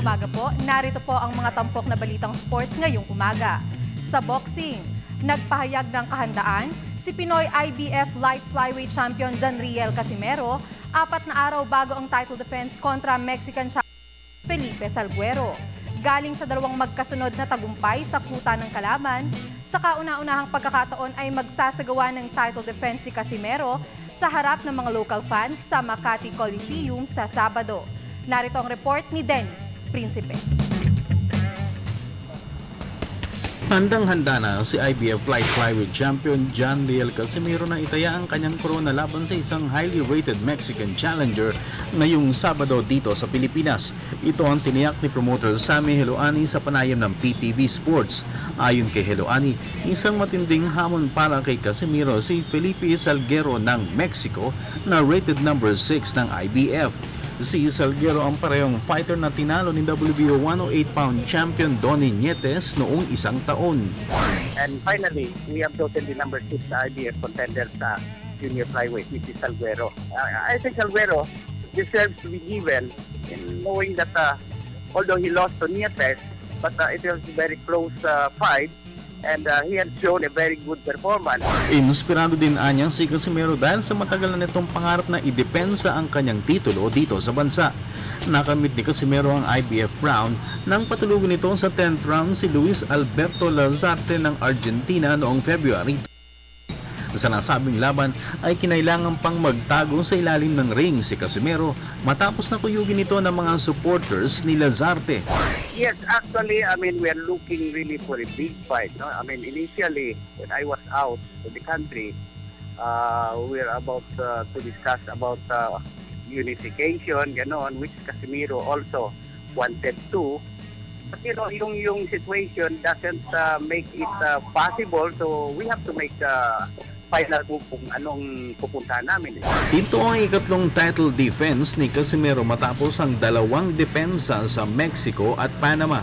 umaga po. Narito po ang mga tampok na balitang sports ngayong umaga. Sa boxing, nagpahayag ng kahandaan si Pinoy IBF Light Flyweight Champion Janriel Casimero 4 na araw bago ang title defense kontra Mexican champion Felipe Salguero. Galing sa dalawang magkasunod na tagumpay sa kuta ng kalaban, sa kauna-unahang pagkakataon ay magsasagawa ng title defense si Casimero sa harap ng mga local fans sa Makati Coliseum sa Sabado. Narito ang report ni Dennis Principe. Handang-handa na si IBF Light Flyweight Champion Janriel Casimero na itaya ang kanyang korona laban sa isang highly rated Mexican challenger ngayong Sabado dito sa Pilipinas. Ito ang tiniyak ni promoter Sammy Heloani sa panayam ng PTV Sports. Ayon kay Heloani, isang matinding hamon para kay Casimero si Felipe Salguero ng Mexico na rated number 6 ng IBF. Si Salguero ang parehong fighter na tinalo ni WBO 108-pound champion Donnie Nietes noong isang taon. And finally, we have chosen the number 6 IBF contender sa junior flyweight, which is Salguero. I think Salguero deserves to be given in knowing that although he lost to Nietes, but it was a very close fight. And he had shown a very good performance. Inspirado din anyang si Casimero dahil sa matagal na nitong pangarap na idepensa ang kanyang titulo dito sa bansa. Nakamit ni Casimero ang IBF crown nang patulugan nito sa 10th round si Luis Alberto Lazarte ng Argentina noong February. Sa nasabing laban ay kinailangan pang magtago sa ilalim ng ring si Casimero matapos na kuyugin ito ng mga supporters ni Lazarte. Yes, actually, I mean, we are looking really for a big fight. No? I mean, initially, when I was out of the country, we were about to discuss about unification, ganon, which Casimero also wanted to. But you know, yung situation doesn't make it possible, so we have to make final kung anong pupuntahan namin. Ito ang ikatlong title defense ni Casimero matapos ang dalawang depensa sa Mexico at Panama.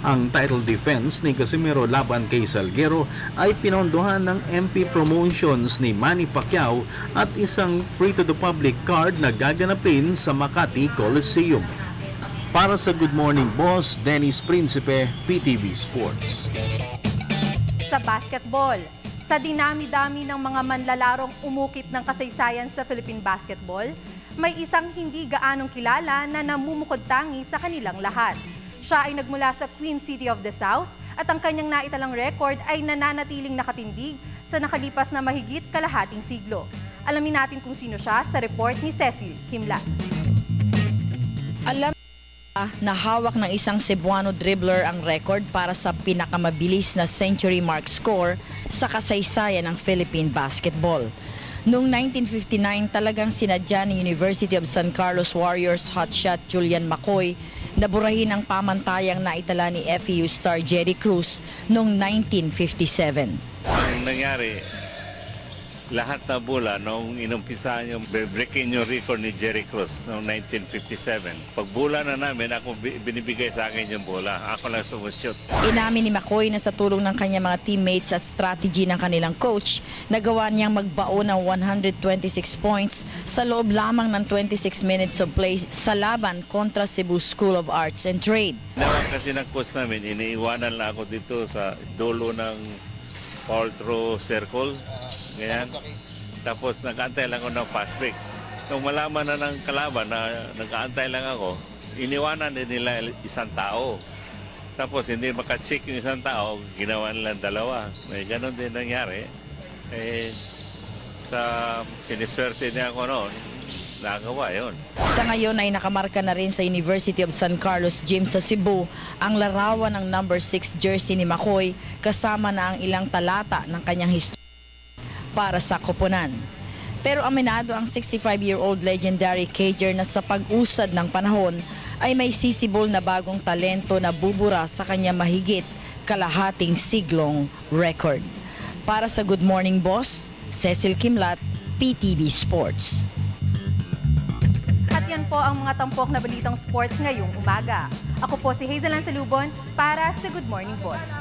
Ang title defense ni Casimero laban kay Salguero ay pinondohan ng MP Promotions ni Manny Pacquiao at isang free-to-the-public card na gaganapin sa Makati Coliseum. Para sa Good Morning Boss, Dennis Principe, PTV Sports. Sa basketball, sa dinami-dami ng mga manlalarong umukit ng kasaysayan sa Philippine basketball, may isang hindi gaanong kilala na namumukod tangi sa kanilang lahat. Siya ay nagmula sa Queen City of the South at ang kanyang naitalang record ay nananatiling nakatindig sa nakalipas na mahigit kalahating siglo. Alamin natin kung sino siya sa report ni Cecil Kimlat. Alam na hawak ng isang Cebuano dribbler ang record para sa pinakamabilis na century mark score sa kasaysayan ng Philippine basketball. Noong 1959, talagang sinadya ni University of San Carlos Warriors hotshot Julian Macoy na burahin ang pamantayang naitala ni FEU star Jerry Cruz noong 1957. Ang nangyari, lahat na bola nung inumpisahan yung breaking yung record ni Jerry Cruz noong 1957. Pag bola na namin, ako binibigay sa akin yung bola. Ako lang sumushoot. Inamin ni Macoy na sa tulong ng kanyang mga teammates at strategy ng kanilang coach, nagawa niyang magbaon ng 126 points sa loob lamang ng 26 minutes of play sa laban kontra Cebu School of Arts and Trade. Naman kasi ng coach namin, iniiwanan lang ako dito sa dulo ng foul through circle. Ganyan. Tapos nag-aantay lang ako ng fast break. Nung malaman na ng kalaban na nag-aantay lang ako, iniwanan din nila isang tao. Tapos hindi makacheck yung isang tao, ginawa nila dalawa. May ganun din nangyari. Sa siniswerte niya ako noon, nagawa yun. Sa ngayon ay nakamarka na rin sa University of San Carlos Gym sa Cebu ang larawan ng number 6 jersey ni Macoy kasama na ang ilang talata ng kanyang history para sa koponan. Pero aminado ang 65-year-old legendary cager na sa pag-usad ng panahon ay may sisibol na bagong talento na bubura sa kanya mahigit kalahating siglong record. Para sa Good Morning Boss, Cecil Kimlat, PTV Sports. At yan po ang mga tampok na balitang sports ngayong umaga. Ako po si Hazelan Salubon para sa Good Morning Boss.